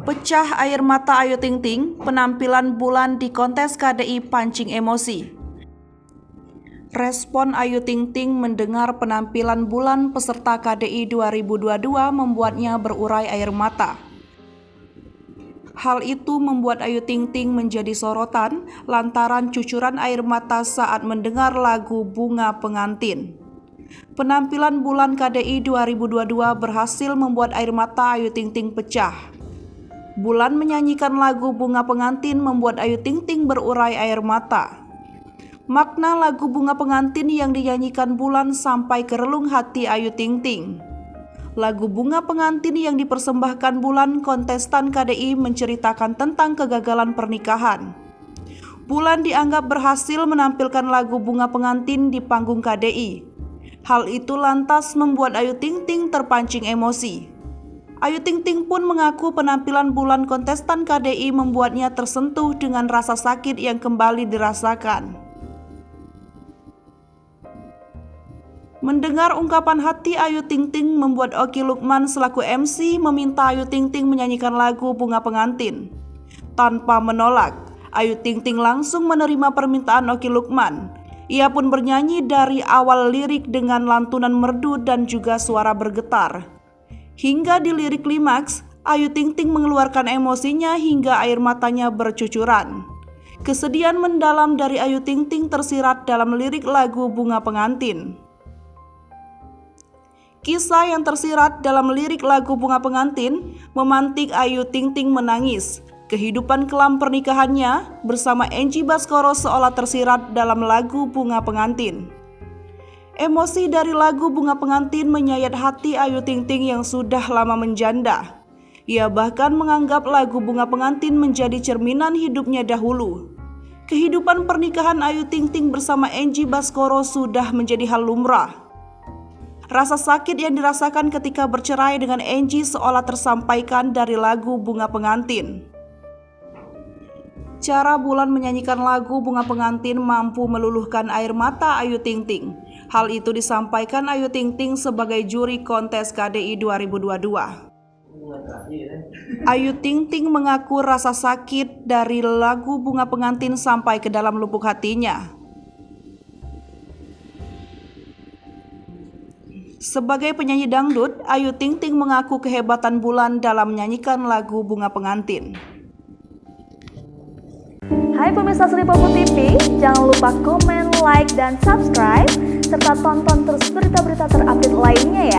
Pecah air mata Ayu Ting Ting, penampilan Bulan di kontes KDI pancing emosi. Respon Ayu Ting Ting mendengar penampilan Bulan peserta KDI 2022 membuatnya berurai air mata. Hal itu membuat Ayu Ting Ting menjadi sorotan lantaran cucuran air mata saat mendengar lagu Bunga Pengantin. Penampilan Bulan KDI 2022 berhasil membuat air mata Ayu Ting Ting pecah. Bulan menyanyikan lagu Bunga Pengantin membuat Ayu Ting Ting berurai air mata. Makna lagu Bunga Pengantin yang dinyanyikan Bulan sampai ke relung hati Ayu Ting Ting. Lagu Bunga Pengantin yang dipersembahkan Bulan kontestan KDI menceritakan tentang kegagalan pernikahan. Bulan dianggap berhasil menampilkan lagu Bunga Pengantin di panggung KDI. Hal itu lantas membuat Ayu Ting Ting terpancing emosi. Ayu Ting Ting pun mengaku penampilan Bulan kontestan KDI membuatnya tersentuh dengan rasa sakit yang kembali dirasakan. Mendengar ungkapan hati Ayu Ting Ting membuat Okky Lukman selaku MC meminta Ayu Ting Ting menyanyikan lagu Bunga Pengantin. Tanpa menolak, Ayu Ting Ting langsung menerima permintaan Okky Lukman. Ia pun bernyanyi dari awal lirik dengan lantunan merdu dan juga suara bergetar. Hingga di lirik klimaks, Ayu Ting Ting mengeluarkan emosinya hingga air matanya bercucuran. Kesedihan mendalam dari Ayu Ting Ting tersirat dalam lirik lagu Bunga Pengantin. Kisah yang tersirat dalam lirik lagu Bunga Pengantin memantik Ayu Ting Ting menangis. Kehidupan kelam pernikahannya bersama Angie Baskoro seolah tersirat dalam lagu Bunga Pengantin. Emosi dari lagu Bunga Pengantin menyayat hati Ayu Ting Ting yang sudah lama menjanda. Ia bahkan menganggap lagu Bunga Pengantin menjadi cerminan hidupnya dahulu. Kehidupan pernikahan Ayu Ting Ting bersama Angie Baskoro sudah menjadi hal lumrah. Rasa sakit yang dirasakan ketika bercerai dengan Angie seolah tersampaikan dari lagu Bunga Pengantin. Cara Bulan menyanyikan lagu Bunga Pengantin mampu meluluhkan air mata Ayu Ting Ting. Hal itu disampaikan Ayu Ting Ting sebagai juri kontes KDI 2022. Ayu Ting Ting mengaku rasa sakit dari lagu Bunga Pengantin sampai ke dalam lubuk hatinya. Sebagai penyanyi dangdut, Ayu Ting Ting mengaku kehebatan Bulan dalam menyanyikan lagu Bunga Pengantin. Hai pemirsa Sri Popo TV, jangan lupa komen, like, dan subscribe, serta tonton terus berita-berita terupdate lainnya ya.